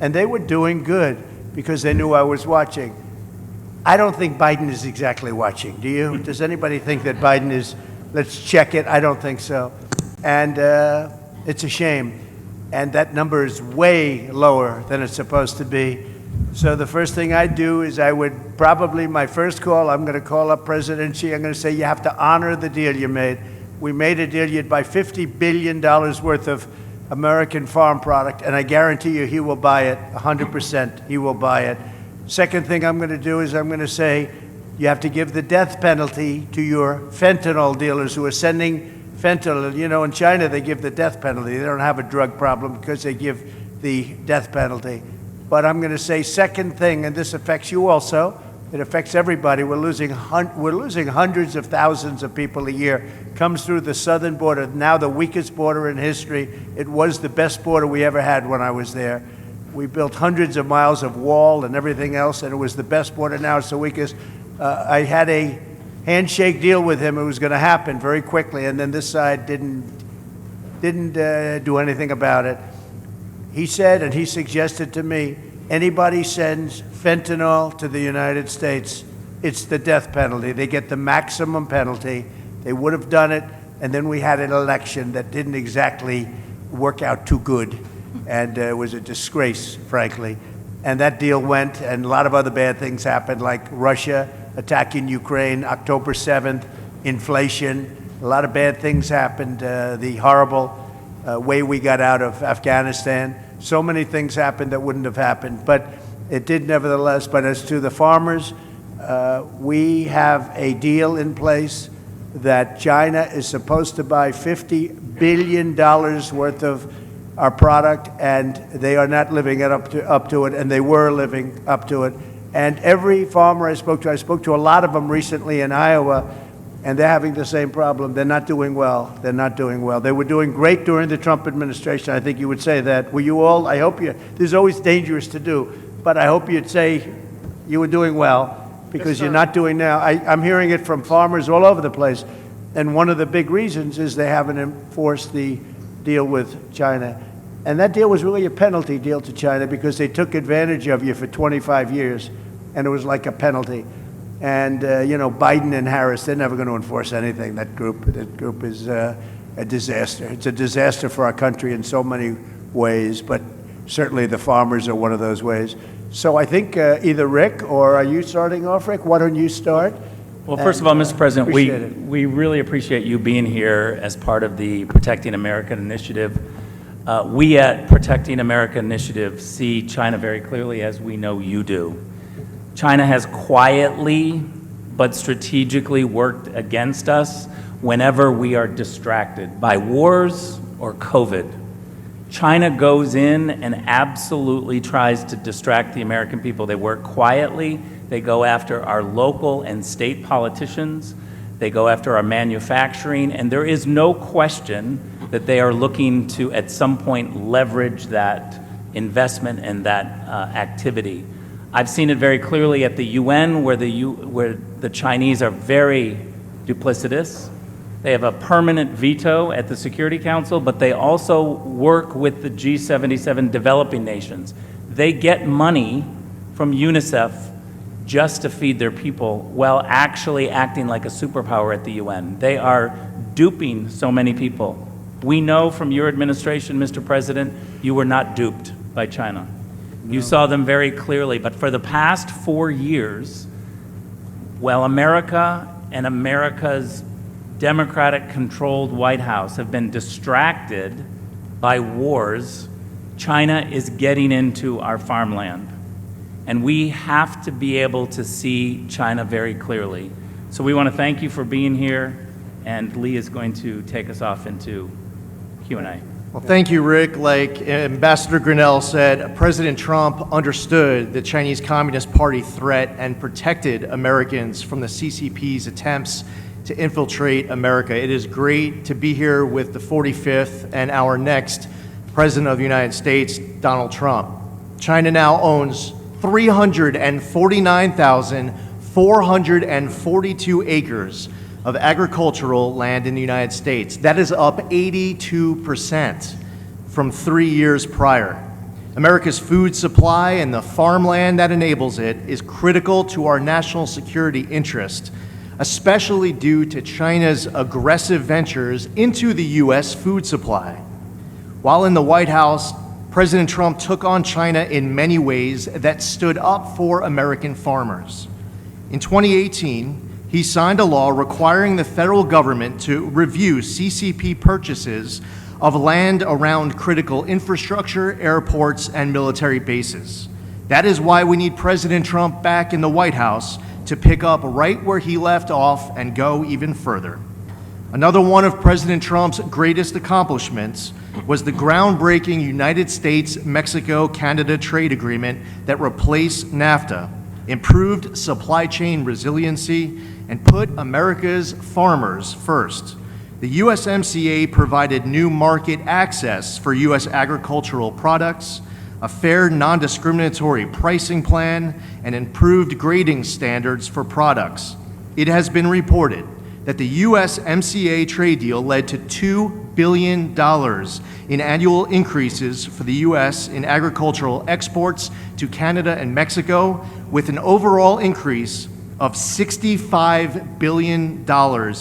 And they were doing good because they knew I was watching. I don't think Biden is exactly watching. Do you? Does anybody think that Biden is, let's check it? I don't think so. And it's a shame. And that number is way lower than it's supposed to be. So the first thing I'd do is I would probably, my first call, I'm going to call up President Xi. I'm going to say, you have to honor the deal you made. We made a deal. You'd buy $50 billion worth of American farm product, and I guarantee you he will buy it, 100%. He will buy it. Second thing I'm going to do is I'm going to say, you have to give the death penalty to your fentanyl dealers who are sending fentanyl. You know, in China, they give the death penalty. They don't have a drug problem because they give the death penalty. But I'm going to say second thing, and this affects you also, it affects everybody. We're losing hundreds of thousands of people a year. Comes through the southern border, now the weakest border in history. It was the best border we ever had when I was there. We built hundreds of miles of wall and everything else, and it was the best border. Now it's the weakest. I had a handshake deal with him. It was going to happen very quickly, and then this side didn't do anything about it. He said, and he suggested to me, anybody sends fentanyl to the United States, it's the death penalty. They get the maximum penalty. They would have done it, and then we had an election that didn't exactly work out too good, and it was a disgrace, frankly. And that deal went, and a lot of other bad things happened, like Russia attacking Ukraine, October 7th, inflation. A lot of bad things happened, the horrible way we got out of Afghanistan. So many things happened that wouldn't have happened, but it did nevertheless. But as to the farmers, we have a deal in place that China is supposed to buy $50 billion worth of our product, and they are not living up to it, and they were living up to it. And every farmer I spoke to a lot of them recently in Iowa, and they're having the same problem. They're not doing well. They're not doing well. They were doing great during the Trump administration. I think you would say that. Were you all? I hope you. This is always dangerous to do, but I hope you'd say you were doing well, because you're not doing now. I'm hearing it from farmers all over the place, and one of the big reasons is they haven't enforced the deal with China. And that deal was really a penalty deal to China, because they took advantage of you for 25 years, and it was like a penalty. And, you know, Biden and Harris, they're never going to enforce anything. That group is a disaster. It's a disaster for our country in so many ways, but certainly the farmers are one of those ways. So I think either Rick, or are you starting off, Rick? Why don't you start? Well, first of all, Mr. President, we really appreciate you being here as part of the Protecting America Initiative. We at Protecting America Initiative see China very clearly, as we know you do. China has quietly but strategically worked against us whenever we are distracted by wars or COVID. China goes in and absolutely tries to distract the American people. They work quietly. They go after our local and state politicians. They go after our manufacturing, and there is no question that they are looking to, at some point, leverage that investment and that activity. I've seen it very clearly at the UN, where the Chinese are very duplicitous. They have a permanent veto at the Security Council, but they also work with the G77 developing nations. They get money from UNICEF just to feed their people, while actually acting like a superpower at the UN. They are duping so many people. We know from your administration, Mr. President, you were not duped by China. No. You saw them very clearly, but for the past 4 years, while America and America's Democratic-controlled White House have been distracted by wars, China is getting into our farmland. And we have to be able to see China very clearly. So we want to thank you for being here, and Lee is going to take us off into Q&A. Well, thank you, Rick. Like Ambassador Grinnell said, President Trump understood the Chinese Communist Party threat and protected Americans from the CCP's attempts to infiltrate America. It is great to be here with the 45th and our next President of the United States, Donald Trump. China now owns 349,442 acres of agricultural land in the United States. That is up 82% from 3 years prior. America's food supply and the farmland that enables it is critical to our national security interest, especially due to China's aggressive ventures into the U.S. food supply. While in the White House, President Trump took on China in many ways that stood up for American farmers. In 2018, he signed a law requiring the federal government to review CCP purchases of land around critical infrastructure, airports, and military bases. That is why we need President Trump back in the White House to pick up right where he left off and go even further. Another one of President Trump's greatest accomplishments was the groundbreaking United States-Mexico-Canada trade agreement that replaced NAFTA, improved supply chain resiliency, and put America's farmers first. The USMCA provided new market access for U.S. agricultural products, a fair, non-discriminatory pricing plan, and improved grading standards for products. It has been reported that the USMCA trade deal led to $2 billion in annual increases for the U.S. in agricultural exports to Canada and Mexico, with an overall increase of $65 billion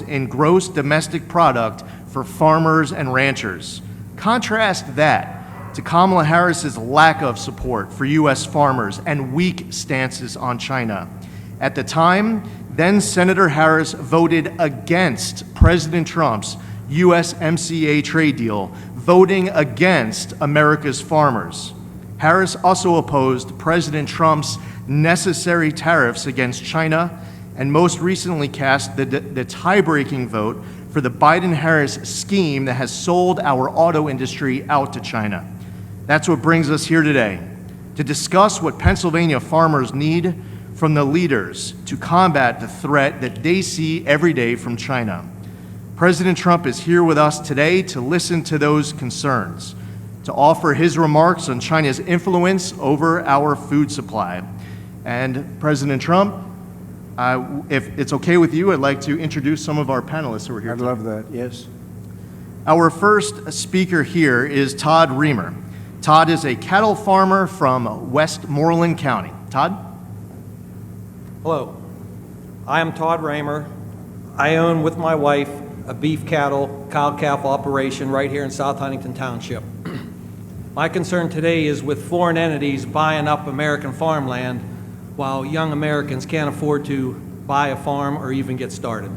in gross domestic product for farmers and ranchers. Contrast that to Kamala Harris's lack of support for U.S. farmers and weak stances on China. At the time, then Senator Harris voted against President Trump's USMCA trade deal, voting against America's farmers. Harris also opposed President Trump's necessary tariffs against China, and most recently cast the tie-breaking vote for the Biden-Harris scheme that has sold our auto industry out to China. That's what brings us here today, to discuss what Pennsylvania farmers need from the leaders to combat the threat that they see every day from China. President Trump is here with us today to listen to those concerns, to offer his remarks on China's influence over our food supply. And President Trump, if it's okay with you, I'd like to introduce some of our panelists who are here I'd today. love that, yes. Our first speaker here is Todd Reamer. Todd is a cattle farmer from Westmoreland County. Todd? Hello, I am Todd Raymer. I own with my wife a beef cattle, cow-calf operation right here in South Huntington Township. My concern today is with foreign entities buying up American farmland while young Americans can't afford to buy a farm or even get started.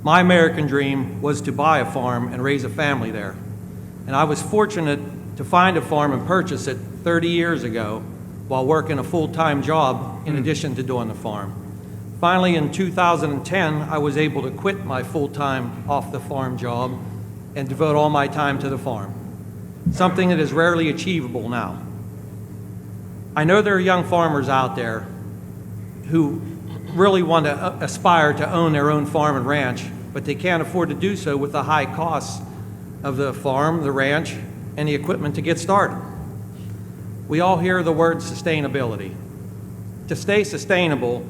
My American dream was to buy a farm and raise a family there. And I was fortunate to find a farm and purchase it 30 years ago while working a full-time job in addition to doing the farm. Finally, in 2010, I was able to quit my full-time off-the-farm job and devote all my time to the farm, something that is rarely achievable now. I know there are young farmers out there who really want to aspire to own their own farm and ranch, but they can't afford to do so with the high costs of the farm, the ranch, and the equipment to get started. We all hear the word sustainability. To stay sustainable,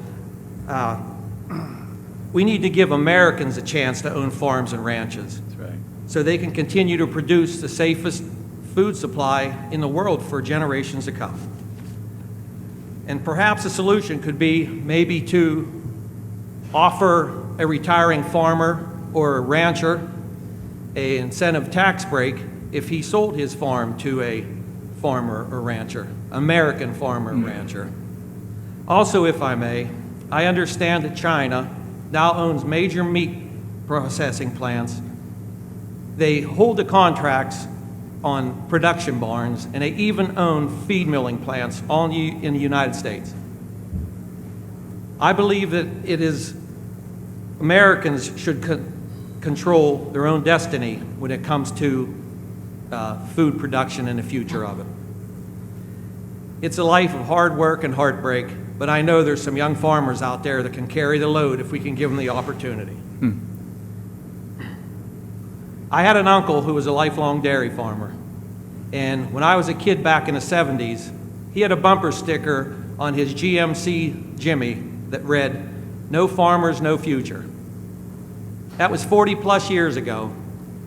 we need to give Americans a chance to own farms and ranches. That's right. So they can continue to produce the safest food supply in the world for generations to come. And perhaps a solution could be maybe to offer a retiring farmer or a rancher an incentive tax break if he sold his farm to a farmer or rancher, American farmer or rancher. Also, if I may, I understand that China now owns major meat processing plants. They hold the contracts on production barns, and they even own feed milling plants all in the United States. I believe that it is Americans should control their own destiny when it comes to food production and the future of it. It's a life of hard work and heartbreak, but I know there's some young farmers out there that can carry the load if we can give them the opportunity. I had an uncle who was a lifelong dairy farmer, and when I was a kid back in the 70s, he had a bumper sticker on his GMC Jimmy that read, "No farmers, no future." That was 40 plus years ago.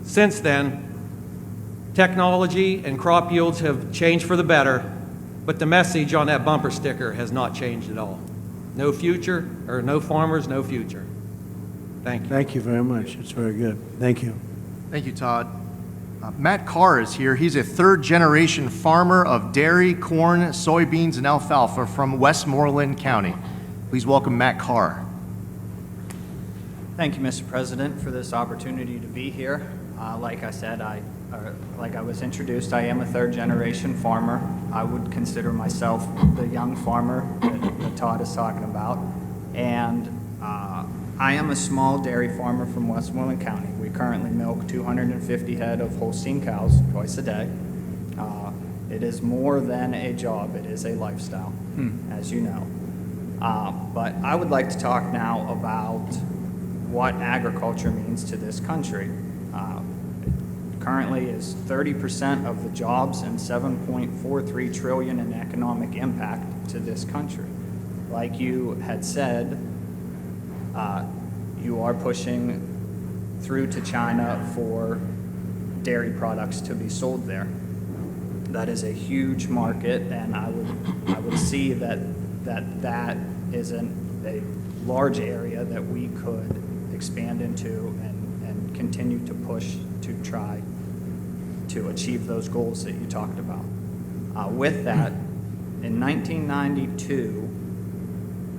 Since then, Technology and crop yields have changed for the better, but the message on that bumper sticker has not changed at all. No future, or no farmers, no future. Thank you. Thank you very much. It's very good. Thank you. Thank you, Todd. Matt Carr is here. He's a third-generation farmer of dairy, corn, soybeans, and alfalfa from Westmoreland County. Please welcome Matt Carr. Thank you, Mr. President, for this opportunity to be here. Like I said, like I was introduced, I am a third-generation farmer. I would consider myself the young farmer that Todd is talking about. And I am a small dairy farmer from Westmoreland County. We currently milk 250 head of Holstein cows twice a day. It is more than a job. It is a lifestyle, as you know. But I would like to talk now about what agriculture means to this country. Currently is 30% of the jobs and 7.43 trillion in economic impact to this country. Like you had said, you are pushing through to China for dairy products to be sold there. That is a huge market, and I would see that isn't a large area that we could expand into and continue to push to try to achieve those goals that you talked about. With that, in 1992,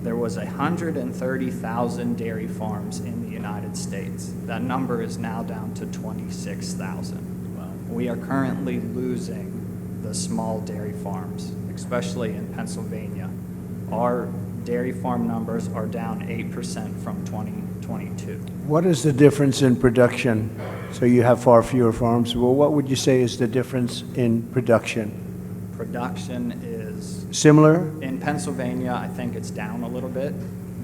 there was 130,000 dairy farms in the United States. That number is now down to 26,000. Wow. We are currently losing the small dairy farms, especially in Pennsylvania. Our dairy farm numbers are down 8% from 2022. What is the difference in production? So you have far fewer farms. Well, what would you say is the difference in production? Production is, Similar? in Pennsylvania, I think it's down a little bit.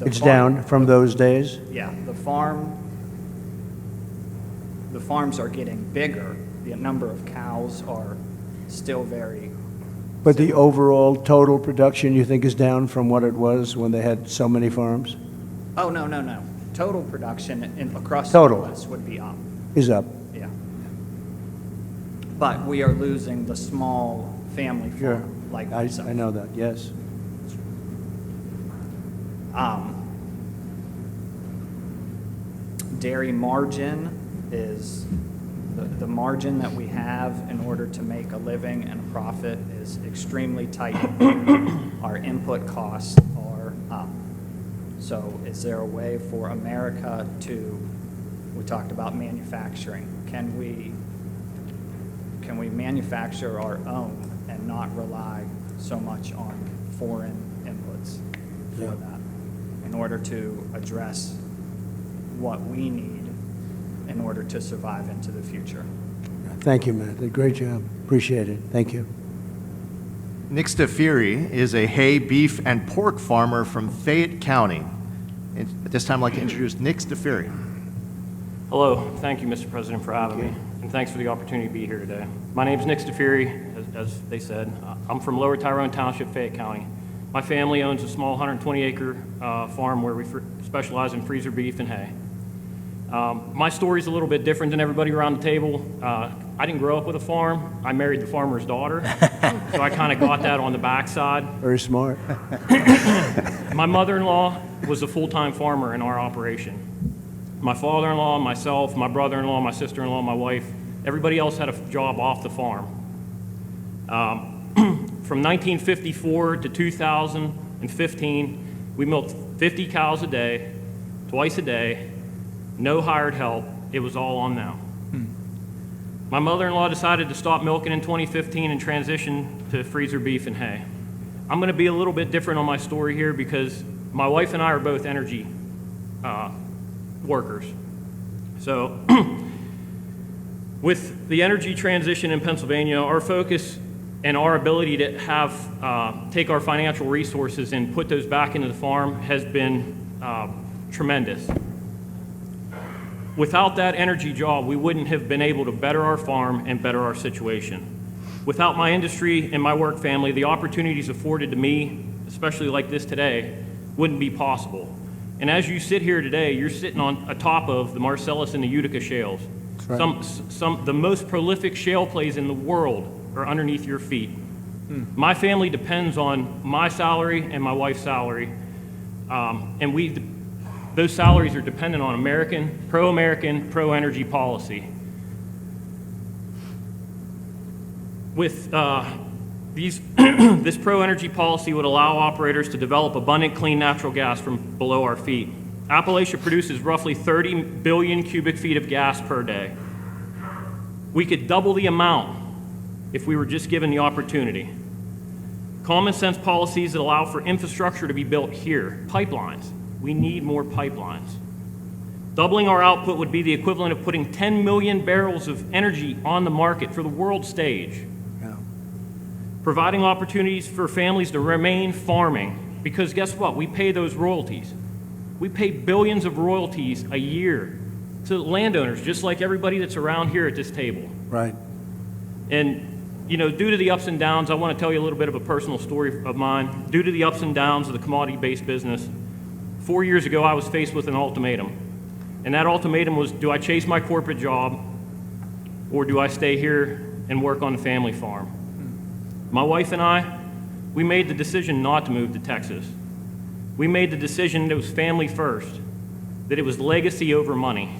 It's down from those days? Yeah, the farms are getting bigger. The number of cows are still very. But the overall total production you think is down from what it was when they had so many farms? Oh, no. Total production across Total. the U.S. would be up. Is up. Yeah. But we are losing the small family Sure. farm like I myself. know that, yes. Dairy margin is the margin that we have in order to make a living and a profit is extremely tight. Our input costs are up. So is there a way for America we talked about manufacturing. Can we manufacture our own and not rely so much on foreign inputs for that in order to address what we need in order to survive into the future? Thank you, Matt. Did a great job. Appreciate it. Thank you. Nick Stafiri is a hay, beef, and pork farmer from Fayette County. And at this time, I'd like to introduce Nick Stafiri. Hello, thank you, Mr. President, for having me, and thanks for the opportunity to be here today. My name is Nick Stafiri, as they said. I'm from Lower Tyrone Township, Fayette County. My family owns a small 120-acre farm where we specialize in freezer beef and hay. My story's a little bit different than everybody around the table. I didn't grow up with a farm. I married the farmer's daughter, so I kind of got that on the backside. Very smart. My mother-in-law was a full-time farmer in our operation. My father-in-law, myself, my brother-in-law, my sister-in-law, my wife, everybody else had a job off the farm. From 1954 to 2015, we milked 50 cows a day, twice a day, no hired help. It was all on them. My mother-in-law decided to stop milking in 2015 and transition to freezer beef and hay. I'm going to be a little bit different on my story here because my wife and I are both energy workers. So with the energy transition in Pennsylvania, our focus and our ability to have take our financial resources and put those back into the farm has been tremendous. Without that energy job, we wouldn't have been able to better our farm and better our situation. Without my industry and my work family, the opportunities afforded to me, especially like this today, wouldn't be possible. And as you sit here today, you're sitting on atop of the Marcellus and the Utica shales. The most prolific shale plays in the world are underneath your feet. My family depends on my salary and my wife's salary, and those salaries are dependent on pro-American, pro-energy policy. With this pro-energy policy would allow operators to develop abundant clean natural gas from below our feet. Appalachia produces roughly 30 billion cubic feet of gas per day. We could double the amount if we were just given the opportunity. Common sense policies that allow for infrastructure to be built here. Pipelines. We need more pipelines. Doubling our output would be the equivalent of putting 10 million barrels of energy on the market for the world stage. Yeah. Providing opportunities for families to remain farming, because guess what? We pay those royalties. We pay billions of royalties a year to landowners, just like everybody that's around here at this table. Right. And you know, due to the ups and downs, I want to tell you a little bit of a personal story of mine. Due to the ups and downs of the commodity-based business, 4 years ago I was faced with an ultimatum. And that ultimatum was, do I chase my corporate job or do I stay here and work on the family farm? My wife and I, we made the decision not to move to Texas. We made the decision that it was family first, that it was legacy over money.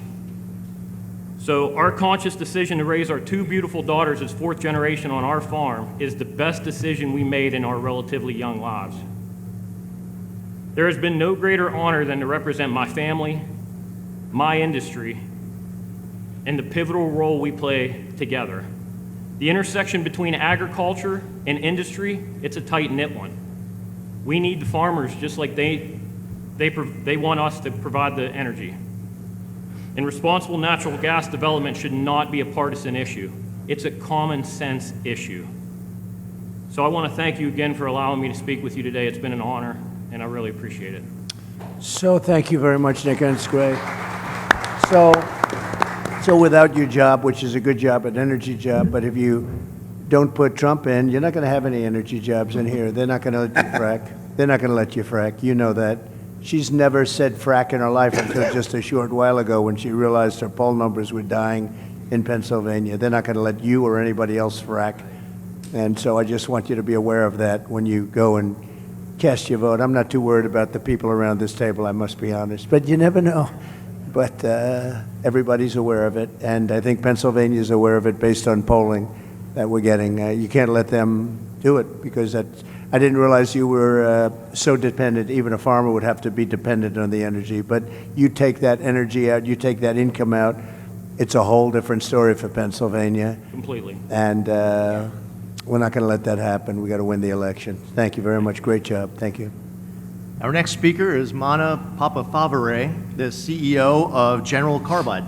So our conscious decision to raise our two beautiful daughters as fourth generation on our farm is the best decision we made in our relatively young lives. There has been no greater honor than to represent my family, my industry, and the pivotal role we play together. The intersection between agriculture and industry, it's a tight-knit one. We need the farmers just like they want us to provide the energy. And responsible natural gas development should not be a partisan issue. It's a common sense issue. So I want to thank you again for allowing me to speak with you today. It's been an honor, and I really appreciate it. So thank you very much, Nick, and it's great. So without your job, which is a good job, an energy job, but if you don't put Trump in, you're not going to have any energy jobs in here. They're not going to let you frack. They're not going to let you frack. You know that. She's never said frack in her life until just a short while ago when she realized her poll numbers were dying in Pennsylvania. They're not going to let you or anybody else frack. And so I just want you to be aware of that when you go and cast your vote. I'm not too worried about the people around this table, I must be honest. But you never know. But everybody's aware of it. And I think Pennsylvania's aware of it based on polling that we're getting. You can't let them do it because that's... I didn't realize you were so dependent. Even a farmer would have to be dependent on the energy. But you take that energy out, you take that income out, it's a whole different story for Pennsylvania. Completely. And we're not going to let that happen. We got to win the election. Thank you very much. Great job. Thank you. Our next speaker is Mana Papafavare, the CEO of General Carbide.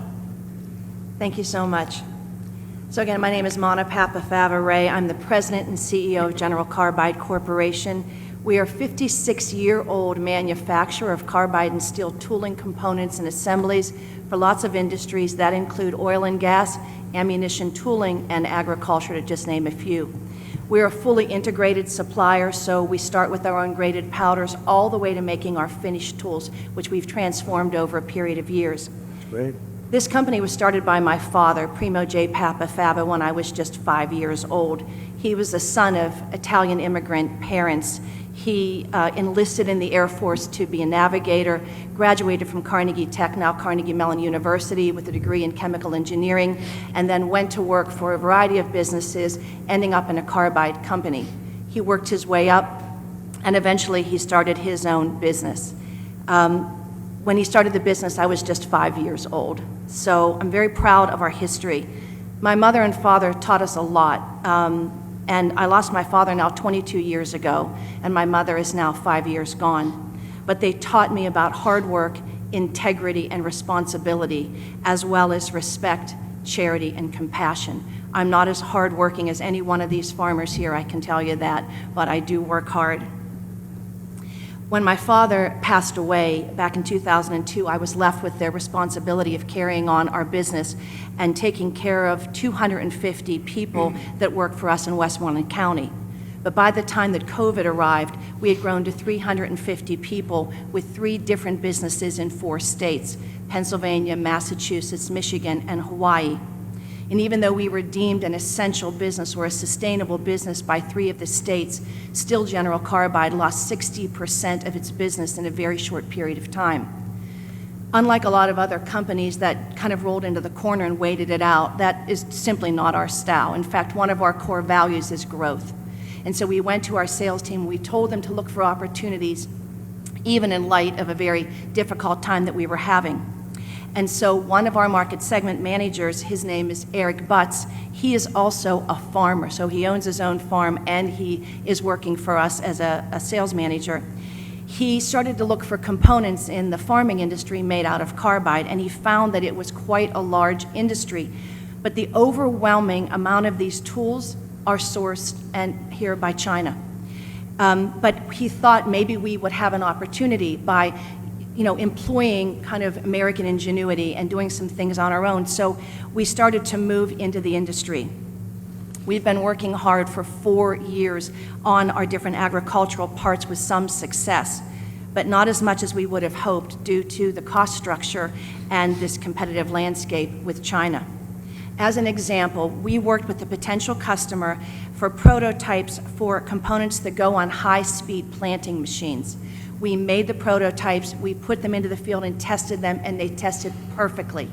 Thank you so much. So again, my name is Mana Papafavare. I'm the president and CEO of General Carbide Corporation. We are a 56-year-old manufacturer of carbide and steel tooling components and assemblies for lots of industries that include oil and gas, ammunition tooling, and agriculture, to just name a few. We're a fully integrated supplier, so we start with our ungraded powders all the way to making our finished tools, which we've transformed over a period of years. Great. This company was started by my father, Primo J. Papafava, when I was just 5 years old. He was the son of Italian immigrant parents. He enlisted in the Air Force to be a navigator, graduated from Carnegie Tech, now Carnegie Mellon University, with a degree in chemical engineering, and then went to work for a variety of businesses, ending up in a carbide company. He worked his way up, and eventually he started his own business. When he started the business, I was just 5 years old. So I'm very proud of our history. My mother and father taught us a lot. And I lost my father now 22 years ago, and my mother is now 5 years gone. But they taught me about hard work, integrity, and responsibility, as well as respect, charity, and compassion. I'm not as hardworking as any one of these farmers here, I can tell you that, but I do work hard. When my father passed away back in 2002, I was left with the responsibility of carrying on our business and taking care of 250 people that work for us in Westmoreland County. But by the time that COVID arrived, we had grown to 350 people with 3 different businesses in 4 states, Pennsylvania, Massachusetts, Michigan, and Hawaii. And even though we were deemed an essential business or a sustainable business by 3 of the states, still General Carbide lost 60% of its business in a very short period of time. Unlike a lot of other companies that kind of rolled into the corner and waited it out, that is simply not our style. In fact, one of our core values is growth. And so we went to our sales team, we told them to look for opportunities, even in light of a very difficult time that we were having. And so one of our market segment managers, his name is Eric Butts, he is also a farmer. So he owns his own farm and he is working for us as a sales manager. He started to look for components in the farming industry made out of carbide, and he found that it was quite a large industry. But the overwhelming amount of these tools are sourced and here by China. But he thought maybe we would have an opportunity by employing kind of American ingenuity and doing some things on our own. So we started to move into the industry. We've been working hard for 4 years on our different agricultural parts with some success, but not as much as we would have hoped due to the cost structure and this competitive landscape with China. As an example, we worked with a potential customer for prototypes for components that go on high-speed planting machines. We made the prototypes, we put them into the field and tested them, and they tested perfectly.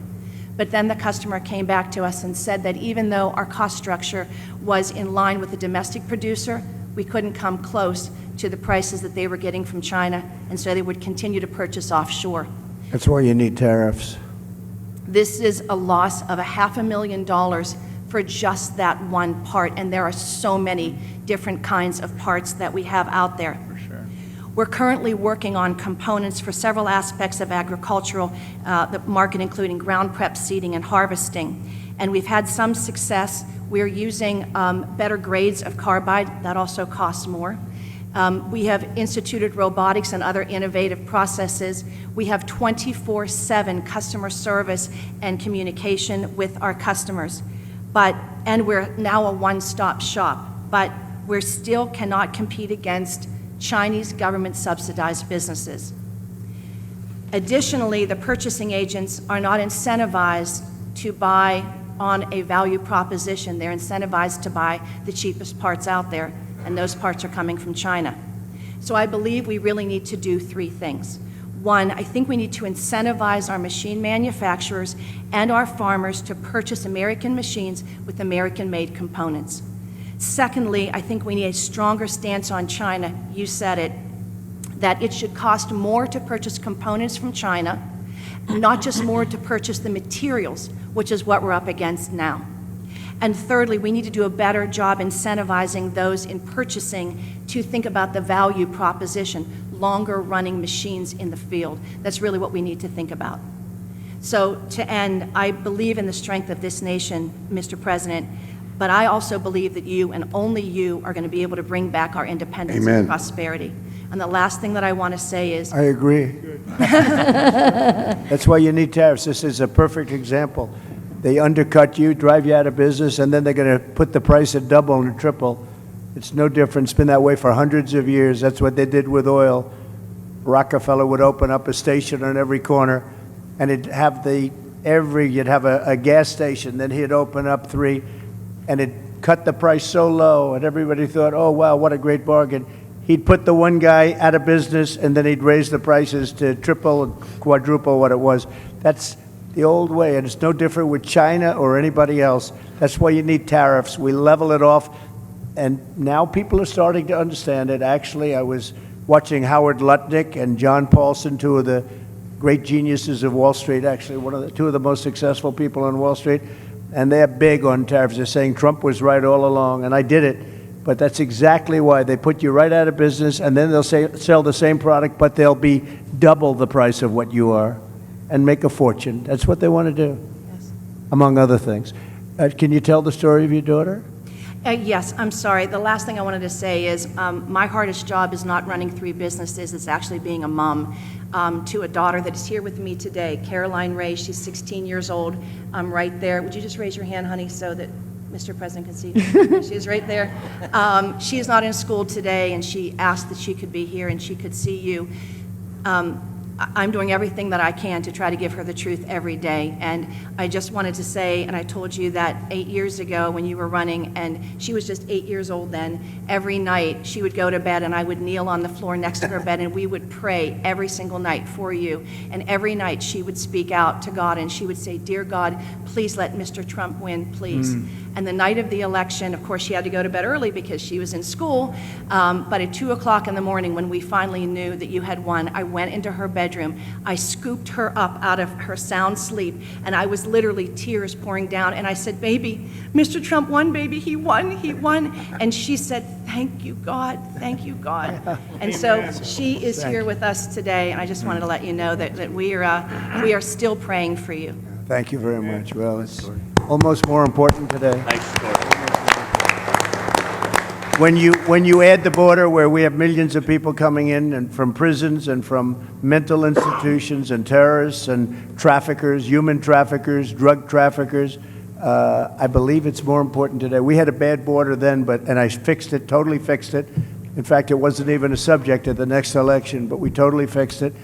But then the customer came back to us and said that even though our cost structure was in line with the domestic producer, we couldn't come close to the prices that they were getting from China, and so they would continue to purchase offshore. That's why you need tariffs. This is a loss of $500,000 for just that one part, and there are so many different kinds of parts that we have out there. For sure. We're currently working on components for several aspects of agricultural, the market, including ground prep, seeding, and harvesting. And we've had some success. We're using better grades of carbide. That also costs more. We have instituted robotics and other innovative processes. We have 24/7 customer service and communication with our customers. And we're now a one-stop shop, but we still cannot compete against Chinese government-subsidized businesses. Additionally, the purchasing agents are not incentivized to buy on a value proposition. They're incentivized to buy the cheapest parts out there, and those parts are coming from China. So I believe we really need to do 3 things. One, I think we need to incentivize our machine manufacturers and our farmers to purchase American machines with American-made components. Secondly, I think we need a stronger stance on China. You said it, that it should cost more to purchase components from China, not just more to purchase the materials, which is what we're up against now. And thirdly, we need to do a better job incentivizing those in purchasing to think about the value proposition, longer running machines in the field. That's really what we need to think about. So to end, I believe in the strength of this nation, Mr. President, but I also believe that you and only you are going to be able to bring back our independence Amen. and prosperity. And the last thing that I want to say is, I agree. That's why you need tariffs. This is a perfect example. They undercut you, drive you out of business, and then they're going to put the price at double and triple. It's no different. It's been that way for hundreds of years. That's what they did with oil. Rockefeller would open up a station on every corner, and you'd have a gas station. Then he'd open up 3, and it'd cut the price so low, and everybody thought, oh, wow, what a great bargain. He'd put the one guy out of business, and then he'd raise the prices to triple and quadruple what it was. That's the old way, and it's no different with China or anybody else. That's why you need tariffs. We level it off, and now people are starting to understand it. Actually, I was watching Howard Lutnick and John Paulson, 2 of the great geniuses of Wall Street, actually 2 of the most successful people on Wall Street, and they're big on tariffs. They're saying Trump was right all along, and I did it. But that's exactly why. They put you right out of business, and then they'll sell the same product, but they'll be double the price of what you are and make a fortune. That's what they want to do, yes. among other things. Can you tell the story of your daughter? Yes, I'm sorry. The last thing I wanted to say is my hardest job is not running 3 businesses. It's actually being a mom to a daughter that is here with me today, Caroline Ray. She's 16 years old. Right there. Would you just raise your hand, honey, so that Mr. President can see, she's right there. She is not in school today, and she asked that she could be here and she could see you. I'm doing everything that I can to try to give her the truth every day. And I just wanted to say, and I told you that 8 years ago when you were running, and she was just 8 years old then, every night she would go to bed and I would kneel on the floor next to her bed and we would pray every single night for you. And every night she would speak out to God and she would say, "Dear God, please let Mr. Trump win, please." And the night of the election, of course, she had to go to bed early because she was in school. But at 2 o'clock in the morning, when we finally knew that you had won, I went into her bedroom. I scooped her up out of her sound sleep, and I was literally tears pouring down. And I said, "Baby, Mr. Trump won, baby. He won, he won." And she said, "Thank you, God. Thank you, God." And so she is here with us today, and I just wanted to let you know that we are still praying for you. Thank you very much. Well, it's almost more important today. When you add the border where we have millions of people coming in and from prisons and from mental institutions and terrorists and traffickers, human traffickers, drug traffickers, I believe it's more important today. We had a bad border then, and I fixed it, totally fixed it. In fact, it wasn't even a subject at the next election, but we totally fixed it.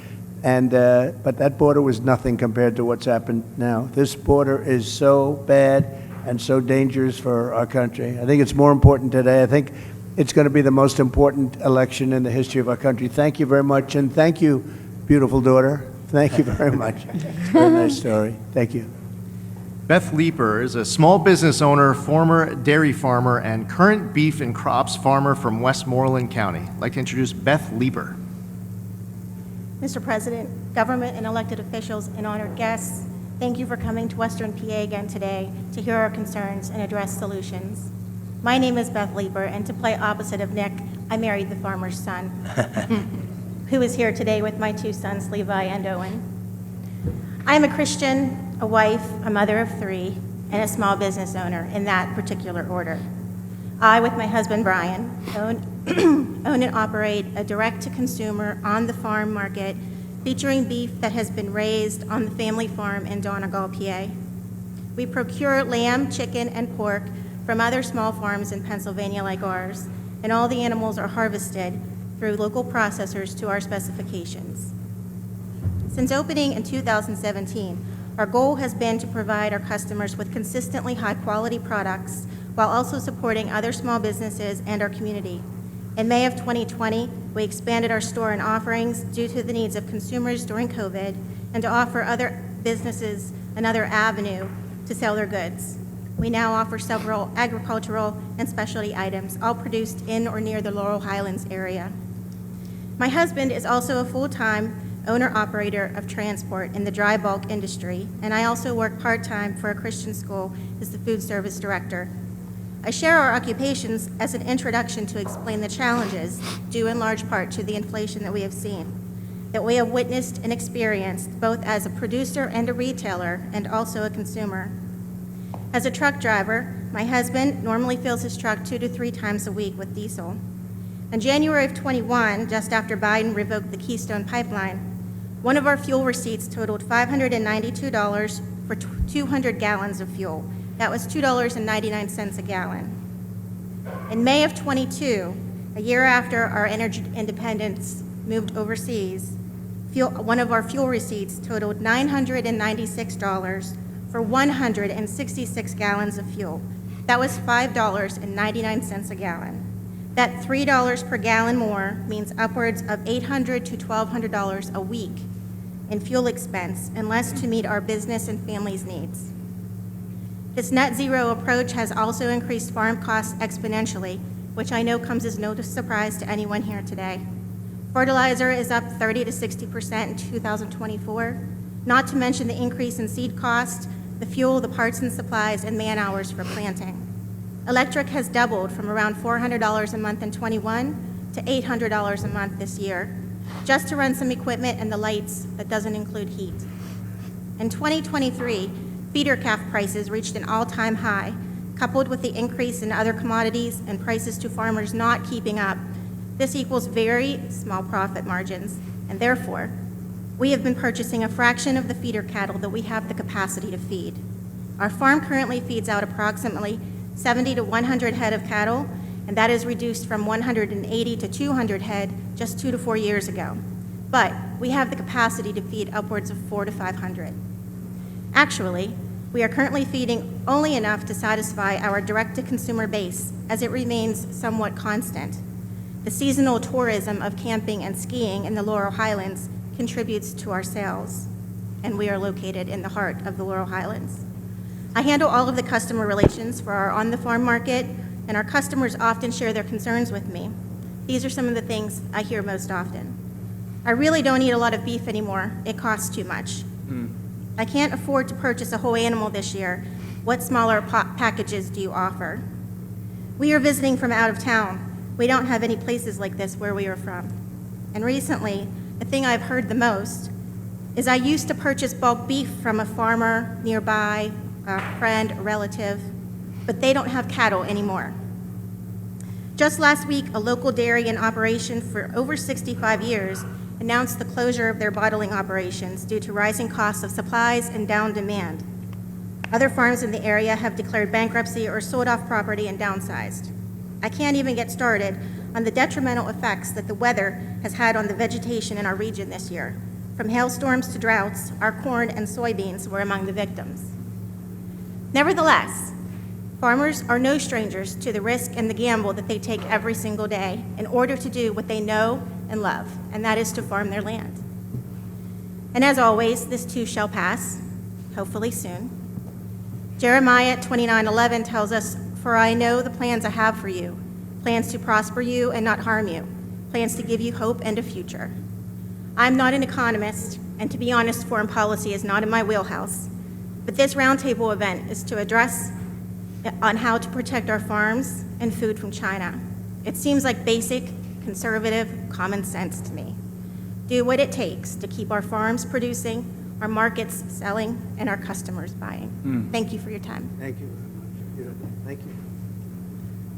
And but that border was nothing compared to what's happened now. This border is so bad and so dangerous for our country. I think it's more important today. I think it's going to be the most important election in the history of our country. Thank you very much, and thank you, beautiful daughter. Thank you very much. Very nice story. Thank you. Beth Leeper is a small business owner, former dairy farmer, and current beef and crops farmer from Westmoreland County. I'd like to introduce Beth Leeper. Mr. President, government and elected officials, and honored guests, thank you for coming to Western PA again today to hear our concerns and address solutions. My name is Beth Leeper, and to play opposite of Nick, I married the farmer's son, who is here today with my two sons, Levi and Owen. I am a Christian, a wife, a mother of three, and a small business owner in that particular order. I, with my husband Brian, own and operate a direct-to-consumer on-the-farm market featuring beef that has been raised on the family farm in Donegal, PA. We procure lamb, chicken, and pork from other small farms in Pennsylvania like ours, and all the animals are harvested through local processors to our specifications. Since opening in 2017, our goal has been to provide our customers with consistently high-quality products while also supporting other small businesses and our community. In May of 2020, we expanded our store and offerings due to the needs of consumers during COVID and to offer other businesses another avenue to sell their goods. We now offer several agricultural and specialty items, all produced in or near the Laurel Highlands area. My husband is also a full-time owner-operator of transport in the dry bulk industry, and I also work part-time for a Christian school as the food service director. I share our occupations as an introduction to explain the challenges, due in large part to the inflation that we have seen, that we have witnessed and experienced both as a producer and a retailer, and also a consumer. As a truck driver, my husband normally fills his truck 2 to 3 times a week with diesel. In January of 21, just after Biden revoked the Keystone Pipeline, one of our fuel receipts totaled $592 for 200 gallons of fuel. That was $2.99 a gallon. In May of 22, a year after our energy independence moved overseas, one of our fuel receipts totaled $996 for 166 gallons of fuel. That was $5.99 a gallon. That $3 per gallon more means upwards of $800 to $1,200 a week in fuel expense, and less to meet our business and family's needs. This net zero approach has also increased farm costs exponentially, which I know comes as no surprise to anyone here today. Fertilizer is up 30 to 60% in 2024, not to mention the increase in seed cost, the fuel, the parts and supplies, and man hours for planting. Electric has doubled from around $400 a month in 21 to $800 a month this year, just to run some equipment and the lights that doesn't include heat. In 2023, feeder calf prices reached an all-time high, coupled with the increase in other commodities and prices to farmers not keeping up. This equals very small profit margins, and therefore, we have been purchasing a fraction of the feeder cattle that we have the capacity to feed. Our farm currently feeds out approximately 70 to 100 head of cattle, and that is reduced from 180 to 200 head just 2 to 4 years ago. But we have the capacity to feed upwards of 400 to 500. Actually, we are currently feeding only enough to satisfy our direct-to-consumer base, as it remains somewhat constant. The seasonal tourism of camping and skiing in the Laurel Highlands contributes to our sales, and we are located in the heart of the Laurel Highlands. I handle all of the customer relations for our on-the-farm market, and our customers often share their concerns with me. These are some of the things I hear most often. I really don't eat a lot of beef anymore. It costs too much. I can't afford to purchase a whole animal this year. What smaller packages do you offer? We are visiting from out of town. We don't have any places like this where we are from. And recently, the thing I've heard the most is I used to purchase bulk beef from a farmer nearby, a friend, a relative, but they don't have cattle anymore. Just last week, a local dairy in operation for over 65 years announced the closure of their bottling operations due to rising costs of supplies and down demand. Other farms in the area have declared bankruptcy or sold off property and downsized. I can't even get started on the detrimental effects that the weather has had on the vegetation in our region this year. From hailstorms to droughts, our corn and soybeans were among the victims. Nevertheless, farmers are no strangers to the risk and the gamble that they take every single day in order to do what they know and love, and that is to farm their land. And as always, this too shall pass, hopefully soon. Jeremiah 29:11 tells us, "For I know the plans I have for you, plans to prosper you and not harm you, plans to give you hope and a future." I'm not an economist, and to be honest, foreign policy is not in my wheelhouse, but this roundtable event is to address on how to protect our farms and food from China. It seems like basic, conservative common sense to me. Do what it takes to keep our farms producing, our markets selling, and our customers buying. Thank you for your time. Thank you very much. Thank you.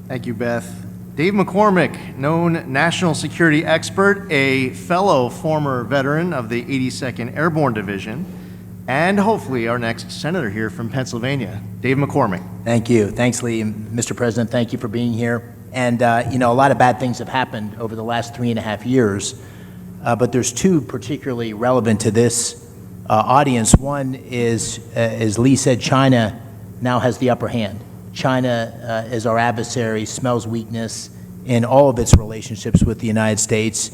Thank you, Beth. Dave McCormick, known national security expert, a fellow former veteran of the 82nd Airborne Division, and hopefully our next senator here from Pennsylvania. Dave McCormick. Thank you. Thanks, Lee. And Mr. President, thank you for being here. And, you know, a lot of bad things have happened over the last 3.5 years, but there's two particularly relevant to this audience. One is, as Lee said, China now has the upper hand. China is our adversary, smells weakness in all of its relationships with the United States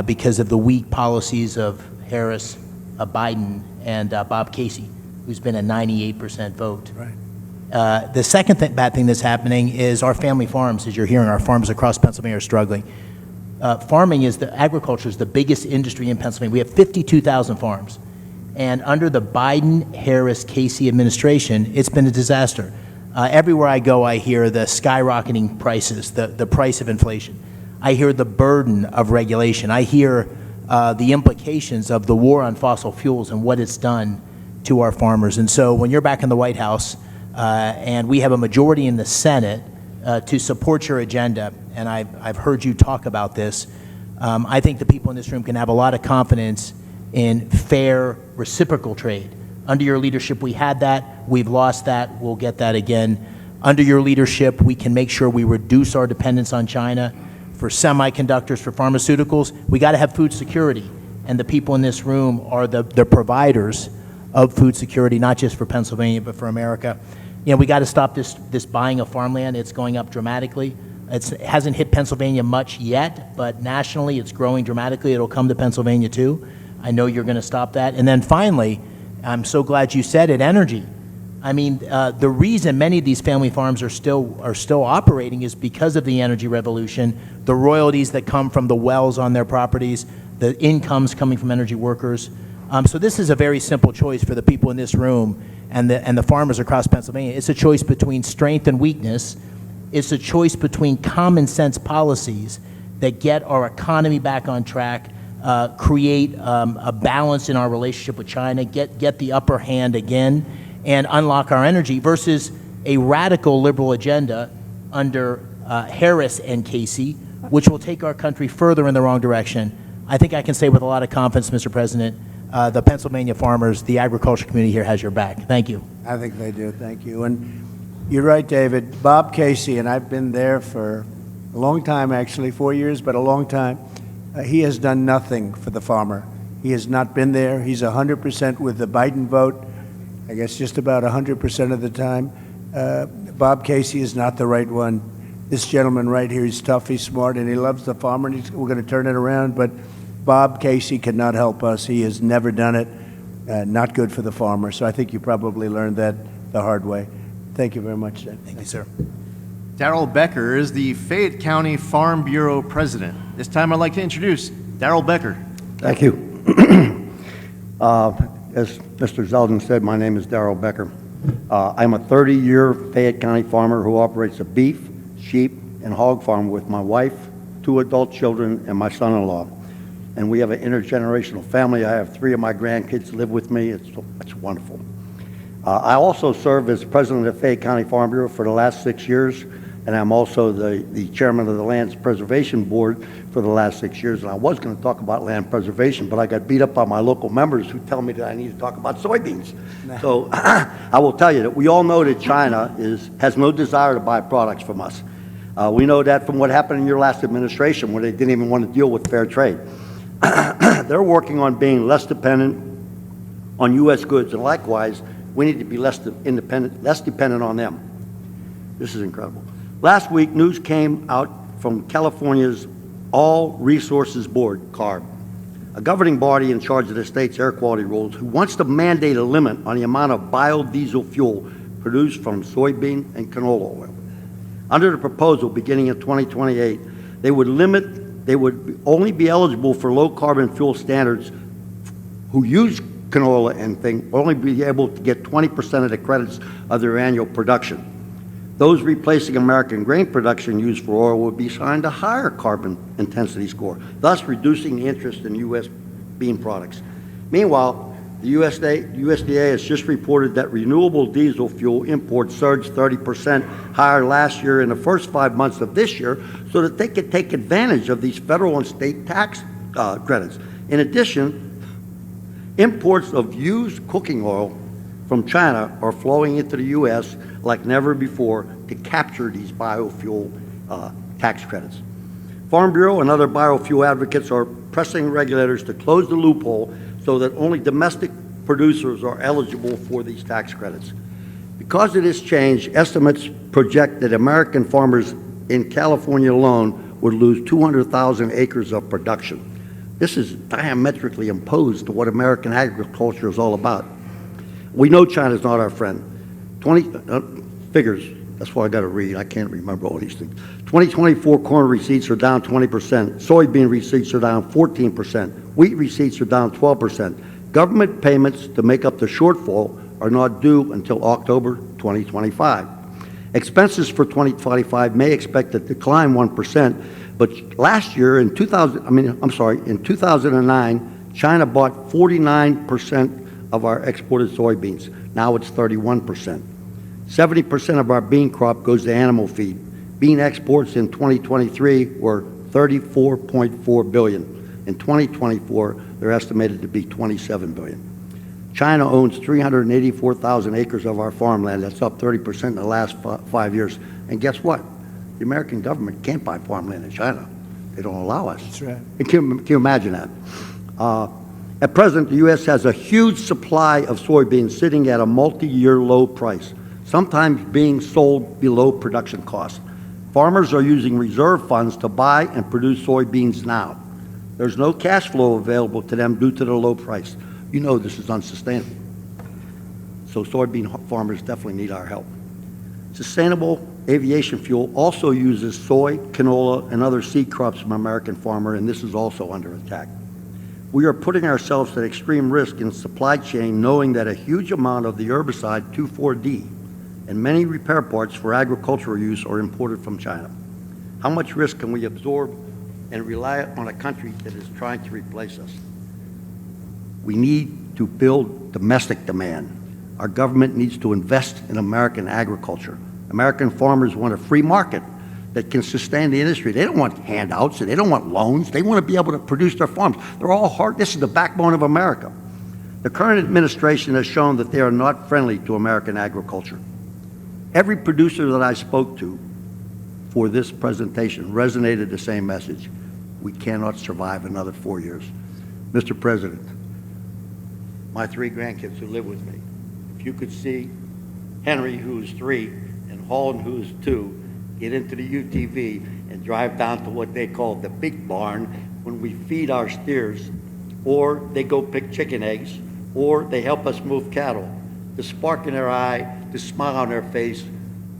because of the weak policies of Harris, Biden, and Bob Casey, who's been a 98% vote. Right. The second bad thing that's happening is our family farms, as you're hearing, our farms across Pennsylvania are struggling. Agriculture is the biggest industry in Pennsylvania. We have 52,000 farms. And under the Biden, Harris, Casey administration, it's been a disaster. Everywhere I go, I hear the skyrocketing prices, the price of inflation. I hear the burden of regulation. I hear the implications of the war on fossil fuels and what it's done to our farmers. And so when you're back in the White House, and we have a majority in the Senate to support your agenda, and I've heard you talk about this, I think the people in this room can have a lot of confidence in fair reciprocal trade. Under your leadership, we had that. We've lost that. We'll get that again. Under your leadership, we can make sure we reduce our dependence on China for semiconductors, for pharmaceuticals. We got to have food security, and the people in this room are the providers of food security, not just for Pennsylvania, but for America. You know, we got to stop this buying of farmland. It's going up dramatically. It hasn't hit Pennsylvania much yet, but nationally it's growing dramatically. It'll come to Pennsylvania too. I know you're going to stop that. And then finally, I'm so glad you said it, energy. I mean, the reason many of these family farms are still operating is because of the energy revolution, the royalties that come from the wells on their properties, the incomes coming from energy workers. So this is a very simple choice for the people in this room and the farmers across Pennsylvania. It's a choice between strength and weakness. It's a choice between common sense policies that get our economy back on track, create a balance in our relationship with China, get the upper hand again, and unlock our energy versus a radical liberal agenda under Harris and Casey, which will take our country further in the wrong direction. I think I can say with a lot of confidence, Mr. President, the Pennsylvania farmers, the agriculture community here has your back. Thank you. I think they do. Thank you. And You're right, David. Bob Casey, and I've been there for a long time, actually, 4 years, but a long time. He has done nothing for the farmer. He has not been there. He's 100% with the Biden vote, I guess just about 100% of the time. Bob Casey is not the right one. This gentleman right here, he's tough, he's smart, and he loves the farmer, and we're going to turn it around, but Bob Casey cannot help us. He has never done it. Not good for the farmer. So I think you probably learned that the hard way. Thank you very much, Dan. Thank you, sir. Darrell Becker is the Fayette County Farm Bureau President. This time I'd like to introduce Darrell Becker. Thank you. As Mr. Zeldin said, my name is Darrell Becker. I'm a 30-year Fayette County farmer who operates a beef, sheep, and hog farm with my wife, 2 adult children, and my son-in-law. And we have an intergenerational family. I have 3 of my grandkids live with me. It's wonderful. I also serve as president of Fayette County Farm Bureau for the last 6 years, and I'm also the chairman of the Land Preservation Board for the last 6 years. And I was going to talk about land preservation, but I got beat up by my local members who tell me that I need to talk about soybeans. So I will tell you that we all know that China has no desire to buy products from us. We know that from what happened in your last administration, where they didn't even want to deal with fair trade. They're working on being less dependent on U.S. goods, and likewise, we need to be less dependent on them. This is incredible. Last week, news came out from California's All Resources Board, CARB, a governing body in charge of the state's air quality rules, who wants to mandate a limit on the amount of biodiesel fuel produced from soybean and canola oil. Under the proposal, beginning in 2028, they would only be eligible for low-carbon fuel standards who use canola and thing, only be able to get 20% of the credits of their annual production. Those replacing American grain production used for oil would be assigned a higher carbon intensity score, thus reducing the interest in U.S. bean products. Meanwhile, the USDA has just reported that renewable diesel fuel imports surged 30% higher last year in the first 5 months of this year so that they could take advantage of these federal and state tax credits. In addition, imports of used cooking oil from China are flowing into the U.S. like never before to capture these biofuel tax credits. Farm Bureau and other biofuel advocates are pressing regulators to close the loophole so that only domestic producers are eligible for these tax credits. Because of this change, estimates project that American farmers in California alone would lose 200,000 acres of production. This is diametrically opposed to what American agriculture is all about. We know China's not our friend. Figures, that's why I got to read. I can't remember all these things. 2024 corn receipts are down 20%. Soybean receipts are down 14%. Wheat receipts are down 12%. Government payments to make up the shortfall are not due until October 2025. Expenses for 2025 may expect to decline 1%, but last year in 2009, China bought 49% of our exported soybeans. Now it's 31%. 70% of our bean crop goes to animal feed. Bean exports in 2023 were $34.4 billion. In 2024, they're estimated to be $27 billion. China owns 384,000 acres of our farmland. That's up 30% in the last 5 years. And guess what? The American government can't buy farmland in China. They don't allow us. That's right. Can you imagine that? At present, the U.S. has a huge supply of soybeans sitting at a multi-year low price, sometimes being sold below production cost. Farmers are using reserve funds to buy and produce soybeans now. There's no cash flow available to them due to the low price. You know this is unsustainable. So soybean farmers definitely need our help. Sustainable aviation fuel also uses soy, canola, and other seed crops from American farmer, and this is also under attack. We are putting ourselves at extreme risk in supply chain, knowing that a huge amount of the herbicide 2,4-D and many repair parts for agricultural use are imported from China. How much risk can we absorb and rely on a country that is trying to replace us? We need to build domestic demand. Our government needs to invest in American agriculture. American farmers want a free market that can sustain the industry. They don't want handouts, they don't want loans. They want to be able to produce their farms. They're all hard. This is the backbone of America. The current administration has shown that they are not friendly to American agriculture. every producer that I spoke to for this presentation resonated the same message. We cannot survive another 4 years. Mr. President, my 3 grandkids who live with me, if you could see Henry, who's 3, and Holland, who's 2, get into the UTV and drive down to what they call the big barn when we feed our steers, or they go pick chicken eggs, or they help us move cattle. The spark in their eye, the smile on their face,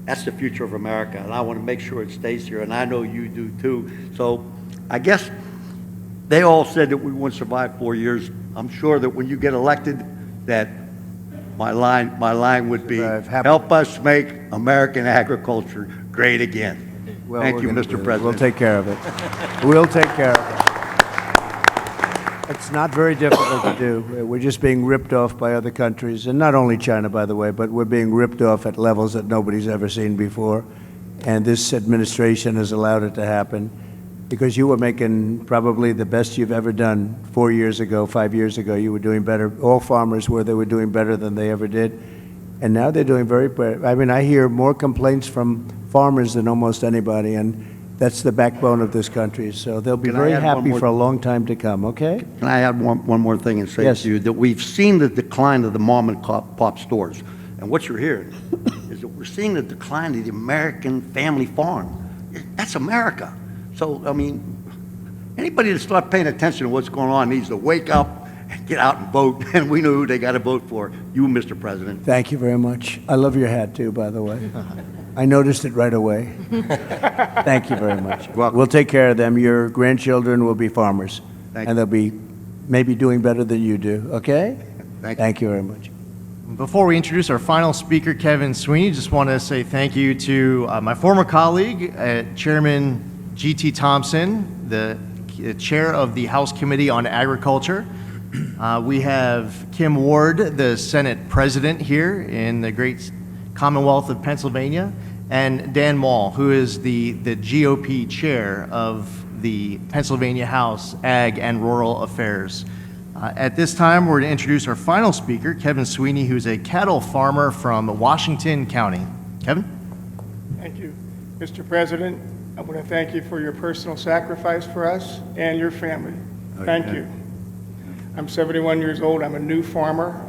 that's the future of America, and I want to make sure it stays here, and I know you do too. So I guess they all said that we wouldn't survive 4 years. I'm sure that when you get elected, that my line would be, help us make American agriculture great again. Well, Thank we're you, gonna Mr. do it. President. We'll take care of it. We'll take care of it. It's not very difficult to do. We're just being ripped off by other countries, and not only China, by the way, but we're being ripped off at levels that nobody's ever seen before. And this administration has allowed it to happen because you were making probably the best you've ever done 4 years ago, 5 years ago. You were doing better. All farmers were. They were doing better than they ever did. And now they're doing very better. I mean, I hear more complaints from farmers than almost anybody, and that's the backbone of this country. So they'll be Can I very add one happy more- for a long time to come, okay? Can I add one more thing and say Yes. to you that we've seen the decline of the mom and pop stores. And what you're hearing is that we're seeing the decline of the American family farm. That's America. So, I mean, anybody that's not paying attention to what's going on needs to wake up and get out and vote. And we know who they got to vote for. You, Mr. President. Thank you very much. I love your hat, too, by the way. I noticed it right away. Thank you very much. Welcome. We'll take care of them. Your grandchildren will be farmers, Thank and they'll be maybe doing better than you do, okay? Thank you. Thank you very much. Before we introduce our final speaker, Kevin Sweeney, just want to say thank you to my former colleague, Chairman G.T. Thompson, the chair of the House Committee on Agriculture. We have Kim Ward, the Senate President here in the great Commonwealth of Pennsylvania, and Dan Mall, who is the GOP chair of the Pennsylvania House Ag and Rural Affairs. At this time, we're going to introduce our final speaker, Kevin Sweeney, who's a cattle farmer from Washington County. Kevin? Thank you. Mr. President, I want to thank you for your personal sacrifice for us and your family. Thank you. I'm 71 years old. I'm a new farmer.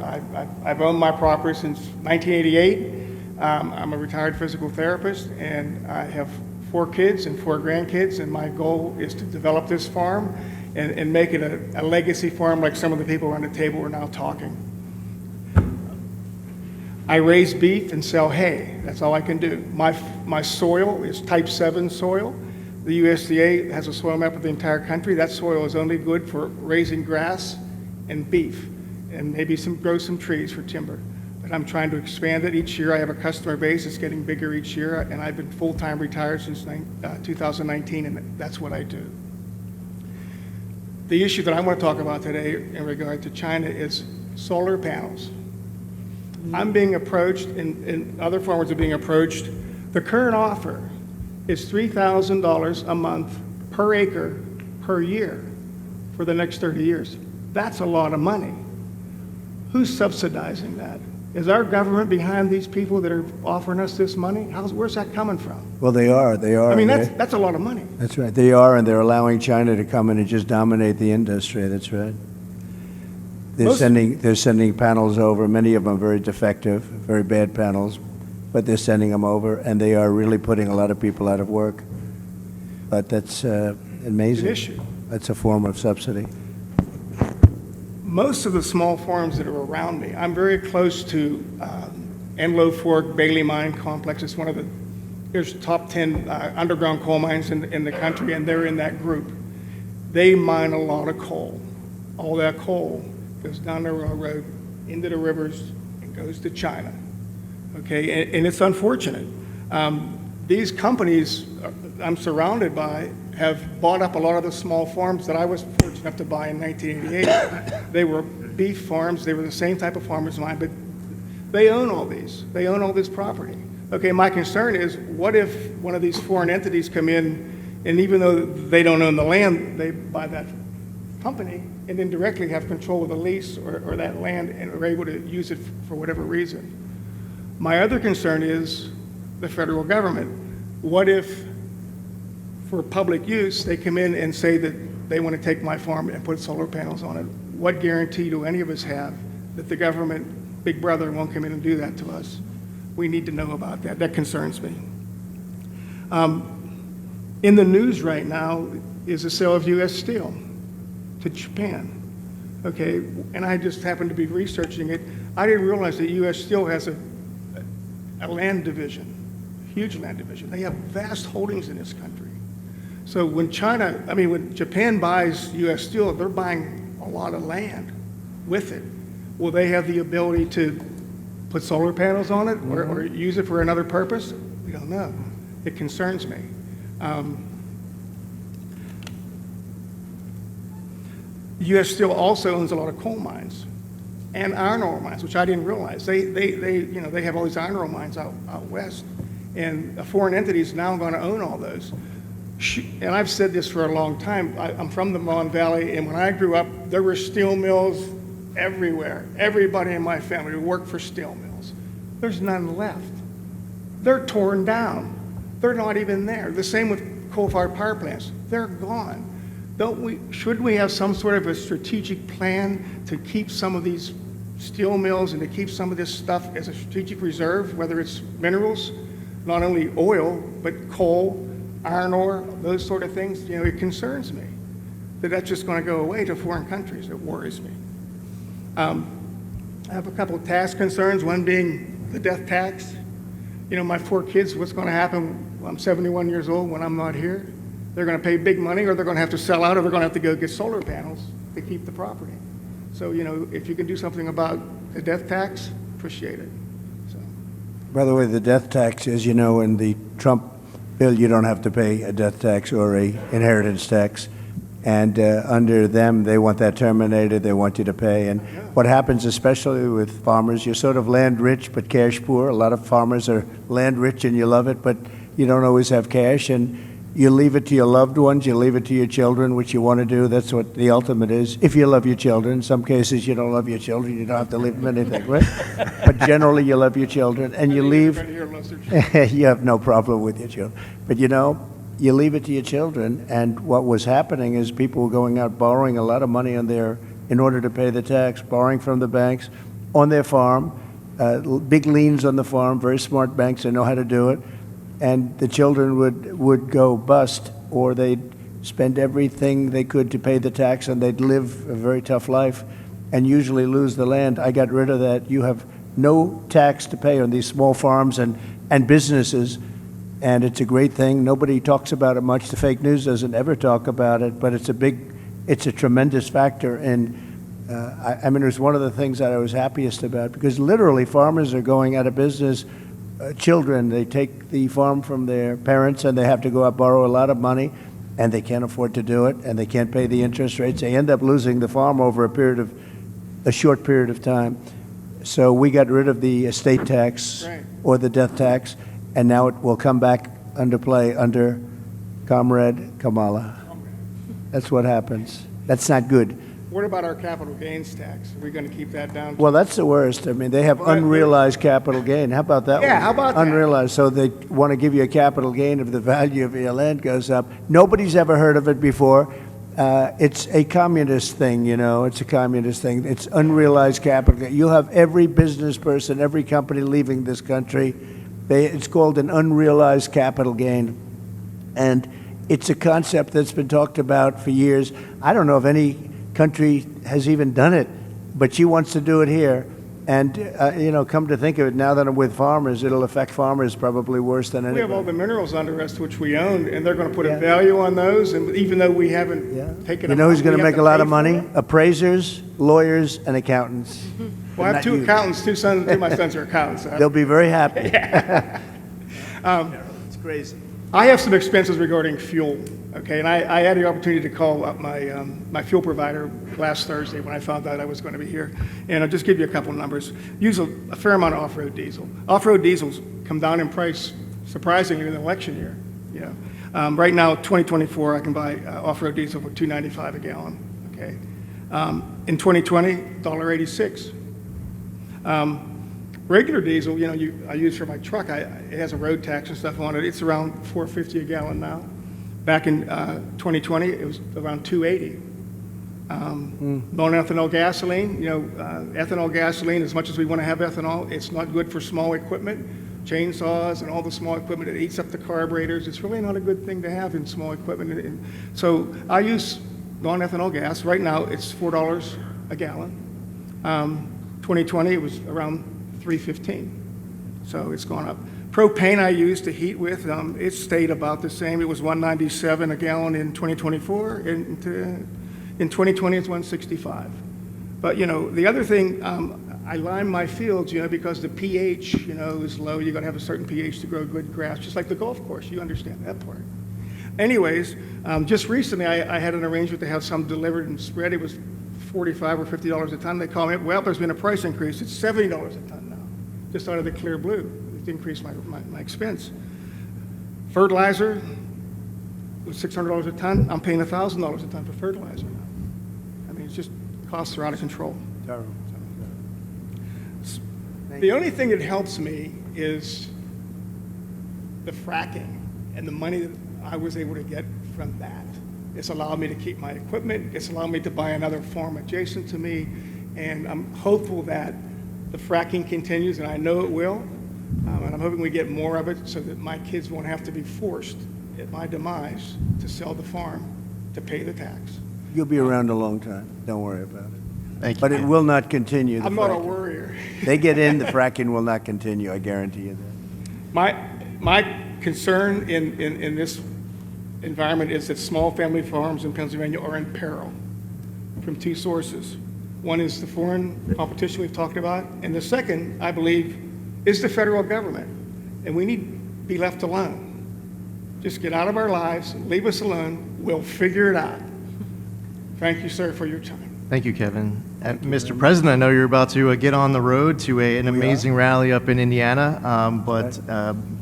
I've owned my property since 1988. I'm a retired physical therapist, and I have 4 kids and 4 grandkids, and my goal is to develop this farm and make it a legacy farm like some of the people around the table are now talking. I raise beef and sell hay. That's all I can do. My soil is type 7 soil. The USDA has a soil map of the entire country. That soil is only good for raising grass and beef, and maybe grow some trees for timber. But I'm trying to expand it. Each year I have a customer base that's getting bigger each year, and I've been full-time retired since 2019, and that's what I do. The issue that I want to talk about today in regard to China is solar panels. I'm being approached, and other farmers are being approached. The current offer is $3,000 a month per acre per year for the next 30 years. That's a lot of money. Who's subsidizing that? Is our government behind these people that are offering us this money? Where's that coming from? Well, they are. I mean, that's a lot of money. That's right. They are, and they're allowing China to come in and just dominate the industry. That's right. They're sending panels over. Many of them are very defective, very bad panels, but they're sending them over, and they are really putting a lot of people out of work. But that's amazing. It's an issue. That's a form of subsidy. Most of the small farms that are around me, I'm very close to Enlow Fork Bailey Mine Complex. It's one of there's top 10 underground coal mines in the country, and they're in that group. They mine a lot of coal. All that coal goes down the railroad, into the rivers, and goes to China. Okay, and it's unfortunate. These companies I'm surrounded by have bought up a lot of the small farms that I was fortunate enough to buy in 1988. They were beef farms. They were the same type of farmers as mine, but they own all these. They own all this property. Okay, my concern is, what if one of these foreign entities come in, and even though they don't own the land, they buy that company and then directly have control of the lease or that land and are able to use it for whatever reason. My other concern is the federal government. What if, for public use, they come in and say that they want to take my farm and put solar panels on it? What guarantee do any of us have that the government, Big Brother, won't come in and do that to us? We need to know about that. That concerns me. In the news right now is the sale of U.S. Steel to Japan. Okay, and I just happened to be researching it. I didn't realize that U.S. Steel has a land division, huge land division. They have vast holdings in this country. So when when Japan buys U.S. Steel, they're buying a lot of land with it. Will they have the ability to put solar panels on it or use it for another purpose? We don't know. It concerns me. U.S. Steel also owns a lot of coal mines and iron ore mines, which I didn't realize. They have all these iron ore mines out west, and a foreign entity is now going to own all those. And I've said this for a long time. I'm from the Mon Valley, and when I grew up, there were steel mills everywhere. Everybody in my family worked for steel mills. There's none left. They're torn down. They're not even there. The same with coal-fired power plants. They're gone. Should we have some sort of a strategic plan to keep some of these steel mills and to keep some of this stuff as a strategic reserve, whether it's minerals, not only oil, but coal, iron ore, those sort of things? It concerns me that that's just going to go away to foreign countries. It worries me. I have a couple of tax concerns, one being the death tax. My 4 kids, what's going to happen when I'm 71 years old when I'm not here? They're going to pay big money, or they're going to have to sell out, or they're going to have to go get solar panels to keep the property. So, if you can do something about the death tax, appreciate it. So. By the way, the death tax, as you know, in the Trump bill, you don't have to pay a death tax or a inheritance tax. And under them, they want that terminated. They want you to pay. And what happens, especially with farmers, you're sort of land rich but cash poor. A lot of farmers are land rich and you love it, but you don't always have cash. And you leave it to your loved ones, you leave it to your children, which you want to do. That's what the ultimate is. If you love your children. In some cases, you don't love your children. You don't have to leave them anything, right? But generally, you love your children. And you leave. You have no problem with your children. But you leave it to your children. And what was happening is people were going out borrowing a lot of money in order to pay the tax, borrowing from the banks on their farm, big liens on the farm, very smart banks that know how to do it. And the children would go bust, or they'd spend everything they could to pay the tax, and they'd live a very tough life and usually lose the land. I got rid of that. You have no tax to pay on these small farms and businesses, and it's a great thing. Nobody talks about it much. The fake news doesn't ever talk about it, but it's a tremendous factor. And it was one of the things that I was happiest about, because literally farmers are going out of business. Children, they take the farm from their parents and they have to go out borrow a lot of money, and they can't afford to do it, and they can't pay the interest rates. They end up losing the farm over a short period of time. So we got rid of the estate tax or the death tax, and now it will come back under play under Comrade Kamala. That's what happens. That's not good. What about our capital gains tax? Are we going to keep that down? Well, that's the worst. They have unrealized capital gain. How about that one? Yeah, how about that? Unrealized. So they want to give you a capital gain if the value of your land goes up. Nobody's ever heard of it before. It's a communist thing, It's a communist thing. It's unrealized capital gain. You'll have every business person, every company leaving this country. It's called an unrealized capital gain. And it's a concept that's been talked about for years. I don't know if any country has even done it, but she wants to do it here. And, come to think of it, now that I'm with farmers, it'll affect farmers probably worse than anybody. We have all the minerals under us, which we own, and they're going to put a value on those, and even though we haven't taken them out, who's going to make a lot of money? it? Appraisers, lawyers, and accountants. Well, I have 2 accountants, 2 sons, 2 of my sons are accountants. So They'll be very happy. It's crazy. I have some expenses regarding fuel, okay? And I had the opportunity to call up my fuel provider last Thursday when I found out I was going to be here. And I'll just give you a couple of numbers. Use a fair amount of off-road diesel. Off-road diesels come down in price, surprisingly, in the election year. Right now, 2024, I can buy off-road diesel for $2.95 a gallon, okay? In 2020, $1.86. Regular diesel, I use for my truck, it has a road tax and stuff on it. It's around $4.50 a gallon now. Back in 2020, it was around $2.80. Non-ethanol gasoline, ethanol gasoline, as much as we want to have ethanol, it's not good for small equipment, chainsaws and all the small equipment. It eats up the carburetors. It's really not a good thing to have in small equipment. So I use non-ethanol gas. Right now, it's $4 a gallon. 2020, it was around $3.15. So it's gone up. Propane I use to heat with, it stayed about the same. It was $1.97 a gallon in 2024. In 2020, it's $1.65. But, the other thing, I lime my fields, because the pH, is low. You've got to have a certain pH to grow good grass, just like the golf course. You understand that part. Anyways, just recently, I had an arrangement to have some delivered and spread. It was $45 or $50 a ton. They call me, well, there's been a price increase. It's $70 a ton now, just out of the clear blue. It increased my expense. Fertilizer was $600 a ton. I'm paying $1,000 a ton for fertilizer now. I mean, it's just costs are out of control. Terrible. The only thing that helps me is the fracking and the money that I was able to get from that. It's allowed me to keep my equipment. It's allowed me to buy another farm adjacent to me. And I'm hopeful that the fracking continues, and I know it will. And I'm hoping we get more of it so that my kids won't have to be forced at my demise to sell the farm to pay the tax. You'll be around a long time. Don't worry about it. Thank you. But it will not continue. I'm not a worrier. They get in, the fracking will not continue, I guarantee you that. My concern in this environment is that small family farms in Pennsylvania are in peril from two sources. One is the foreign competition we've talked about, and the second, I believe, is the federal government. And we need to be left alone. Just get out of our lives, leave us alone, we'll figure it out. Thank you, sir, for your time. Thank you, Kevin. Mr. President, I know you're about to get on the road to an amazing rally up in Indiana, but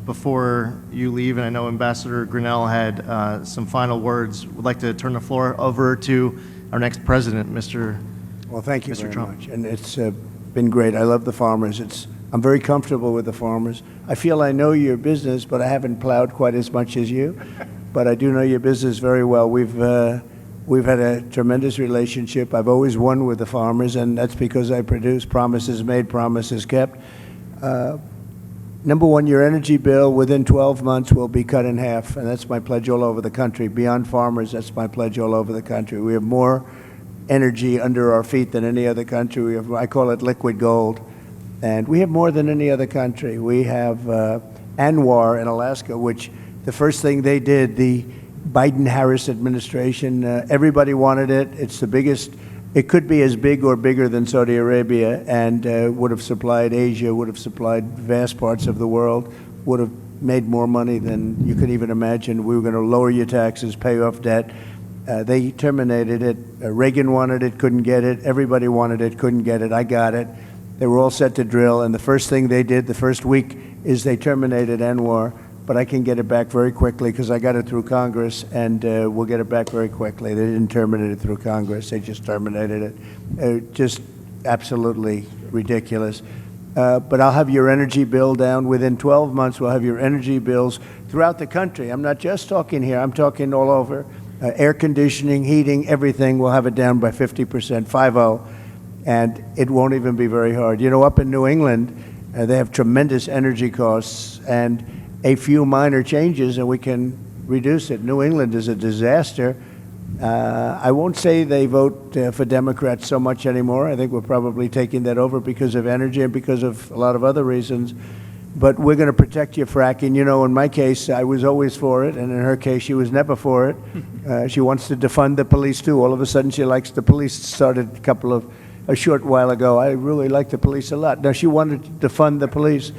before you leave, and I know Ambassador Grinnell had some final words, would like to turn the floor over to our next president, Mr. Well, thank you Mr. very Trump. much. And it's been great. I love the farmers. I'm very comfortable with the farmers. I feel I know your business, but I haven't plowed quite as much as you. But I do know your business very well. We've had a tremendous relationship. I've always won with the farmers, and that's because I produce promises made, promises kept. Number one, your energy bill within 12 months will be cut in half, and that's my pledge all over the country. Beyond farmers, that's my pledge all over the country. We have more energy under our feet than any other country. I call it liquid gold, and we have more than any other country. We have ANWR in Alaska, which the first thing they did, the Biden-Harris administration, everybody wanted it. It's the biggest. It could be as big or bigger than Saudi Arabia, and would have supplied Asia, would have supplied vast parts of the world, would have made more money than you could even imagine. We were going to lower your taxes, pay off debt. They terminated it. Reagan wanted it, couldn't get it. Everybody wanted it, couldn't get it. I got it. They were all set to drill, and the first thing they did the first week is they terminated ANWR. But I can get it back very quickly because I got it through Congress, and we'll get it back very quickly. They didn't terminate it through Congress. They just terminated it. Just absolutely ridiculous. But I'll have your energy bill down. Within 12 months, we'll have your energy bills throughout the country. I'm not just talking here. I'm talking all over. Air conditioning, heating, everything, we'll have it down by 50%, 5-0. And it won't even be very hard. Up in New England, they have tremendous energy costs, and a few minor changes and we can reduce it. New England is a disaster. I won't say they vote for Democrats so much anymore. I think we're probably taking that over because of energy and because of a lot of other reasons. But we're going to protect your fracking. In my case, I was always for it, and in her case, she was never for it. She wants to defund the police, too. All of a sudden, she likes the police. Started a short while ago. I really like the police a lot. Now, she wanted to defund the police.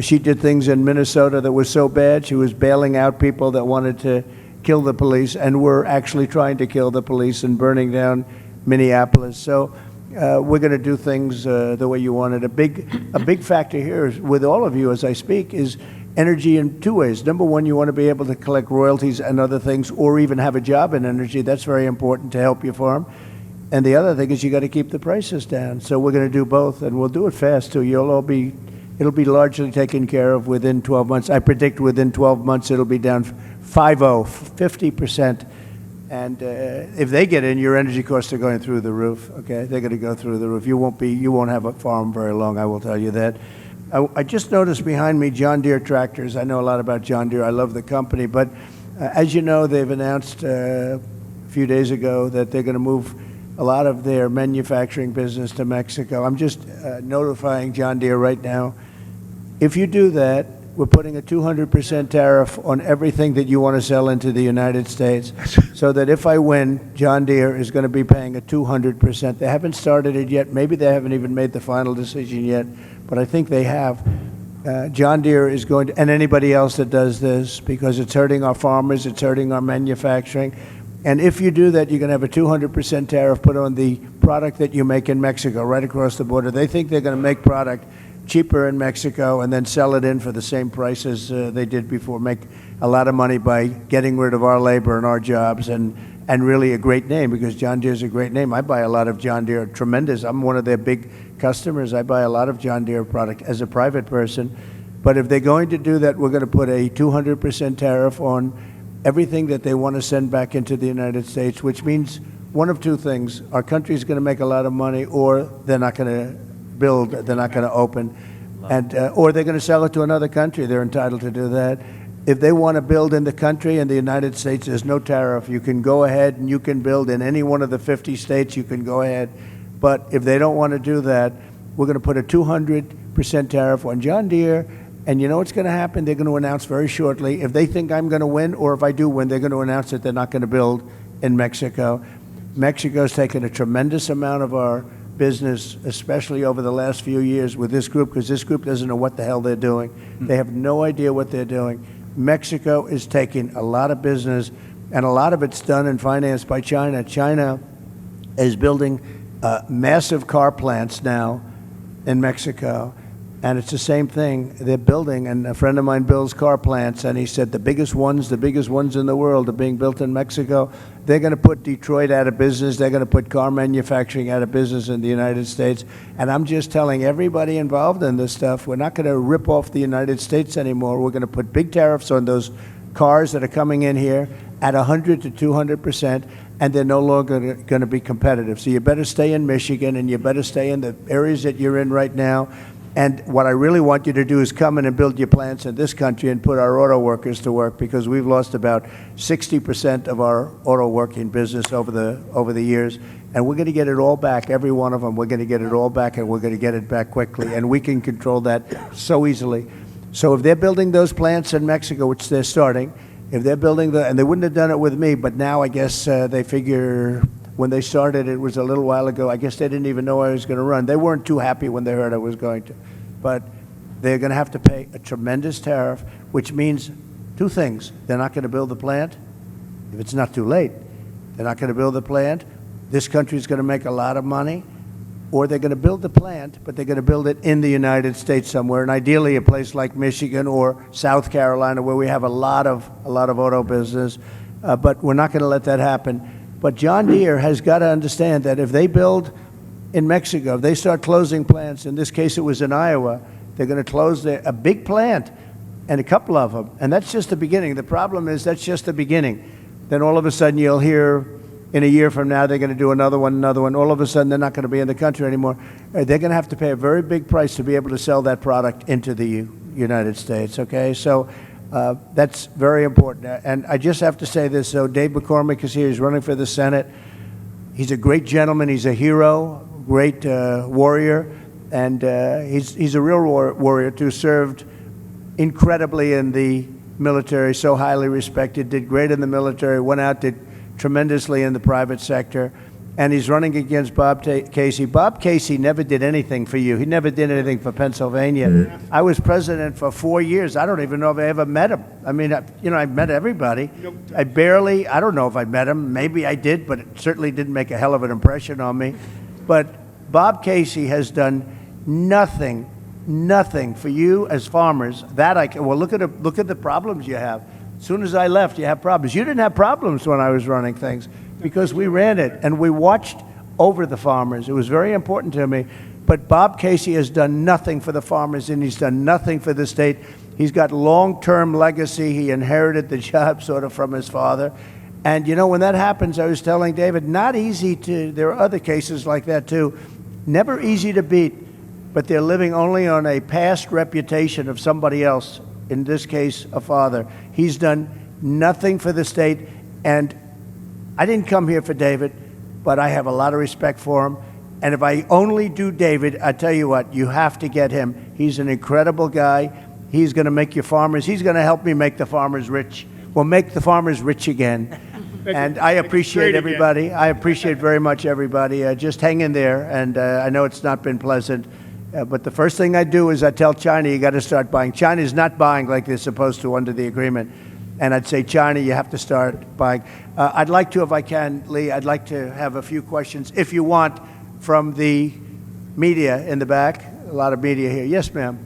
She did things in Minnesota that were so bad. She was bailing out people that wanted to kill the police and were actually trying to kill the police and burning down Minneapolis. So we're going to do things the way you wanted. A big factor here is, with all of you as I speak, is energy in two ways. Number one, you want to be able to collect royalties and other things, or even have a job in energy. That's very important to help your farm. And the other thing is you got to keep the prices down. So we're going to do both, and we'll do it fast too. You'll all be it'll be largely taken care of within 12 months. I predict within 12 months it'll be down 50%. And if they get in, your energy costs are going through the roof, okay? They're going to go through the roof. You won't have a farm very long, I will tell you that. I just noticed behind me John Deere tractors. I know a lot about John Deere. I love the company. But as you know, they've announced a few days ago that they're going to move a lot of their manufacturing business to Mexico. I'm just notifying John Deere right now. If you do that, we're putting a 200% tariff on everything that you want to sell into the United States, so that if I win, John Deere is going to be paying a 200%. They haven't started it yet. Maybe they haven't even made the final decision yet, but I think they have. John Deere is going to, and anybody else that does this, because it's hurting our farmers, it's hurting our manufacturing. And if you do that, you're going to have a 200% tariff put on the product that you make in Mexico, right across the border. They think they're going to make product cheaper in Mexico and then sell it in for the same price as they did before, make a lot of money by getting rid of our labor and our jobs, and really a great name, because John Deere's a great name. I buy a lot of John Deere, tremendous. I'm one of their big customers. I buy a lot of John Deere product as a private person. But if they're going to do that, we're going to put a 200% tariff on everything that they want to send back into the United States, which means one of two things. Our country's going to make a lot of money, or they're not going to build, they're not going to open, and or they're going to sell it to another country. They're entitled to do that. If they want to build in the country, in the United States, there's no tariff. You can go ahead and you can build in any one of the 50 states. You can go ahead. But if they don't want to do that, we're going to put a 200% tariff on John Deere. And you know what's going to happen? They're going to announce very shortly, if they think I'm going to win, or if I do win, they're going to announce that they're not going to build in Mexico. Mexico's taken a tremendous amount of our business, especially over the last few years with this group, because this group doesn't know what the hell they're doing. They have no idea what they're doing. Mexico is taking a lot of business, and a lot of it's done and financed by China. China is building massive car plants now in Mexico, and it's the same thing they're building. And a friend of mine builds car plants, and he said the biggest ones in the world are being built in Mexico. They're going to put Detroit out of business. They're going to put car manufacturing out of business in the United States. And I'm just telling everybody involved in this stuff, we're not going to rip off the United States anymore. We're going to put big tariffs on those cars that are coming in here at 100 to 200%, and they're no longer going to be competitive. So you better stay in Michigan, and you better stay in the areas that you're in right now. And what I really want you to do is come in and build your plants in this country and put our auto workers to work, because we've lost about 60% of our auto working business over the years. And we're going to get it all back, every one of them. We're going to get it all back, and we're going to get it back quickly. And we can control that so easily. So if they're building those plants in Mexico, which they're starting, if they're building and they wouldn't have done it with me, but now I guess they figure, when they started, it was a little while ago, I guess they didn't even know I was going to run. They weren't too happy when they heard I was going to. But they're going to have to pay a tremendous tariff, which means two things. They're not going to build the plant if it's not too late. They're not going to build the plant. This country's going to make a lot of money. Or they're going to build the plant, but they're going to build it in the United States somewhere, and ideally a place like Michigan or South Carolina, where we have a lot of auto business. But we're not going to let that happen. But John Deere has got to understand that if they build in Mexico, if they start closing plants, in this case it was in Iowa, they're going to close a big plant, and a couple of them. And that's just the beginning. The problem is that's just the beginning. Then all of a sudden you'll hear in a year from now they're going to do another one. All of a sudden they're not going to be in the country anymore. They're going to have to pay a very big price to be able to sell that product into the United States, okay? So that's very important. And I just have to say this. So Dave McCormick is here. He's running for the Senate. He's a great gentleman. He's a hero, great warrior. And he's a real warrior, too. Served incredibly in the military, so highly respected, did great in the military, went out, did tremendously in the private sector. And he's running against Bob Casey. Bob Casey never did anything for you. He never did anything for Pennsylvania. I was president for 4 years. I don't even know if I ever met him. I mean, I've met everybody. I don't know if I met him. Maybe I did, but it certainly didn't make a hell of an impression on me. But Bob Casey has done nothing for you as farmers. Well, look at the problems you have. As soon as I left, you have problems. You didn't have problems when I was running things, because we ran it and we watched over the farmers. It was very important to me. But Bob Casey has done nothing for the farmers, and he's done nothing for the state. He's got long-term legacy. He inherited the job sort of from his father. And, you know, when that happens, I was telling David, not easy to, there are other cases like that too, never easy to beat, but they're living only on a past reputation of somebody else, in this case, a father. He's done nothing for the state, and I didn't come here for David, but I have a lot of respect for him. And if I only do David, I tell you what, you have to get him. He's an incredible guy. He's going to make your farmers, he's going to help me make the farmers rich. We'll make the farmers rich again. And I appreciate everybody. I appreciate very much everybody. Just hang in there. And I know it's not been pleasant. But the first thing I do is I tell China, you got to start buying. China is not buying like they're supposed to under the agreement. And I'd say, China, you have to start buying. I'd like to, if I can, Lee, I'd like to have a few questions, if you want, from the media in the back. A lot of media here. Yes, ma'am.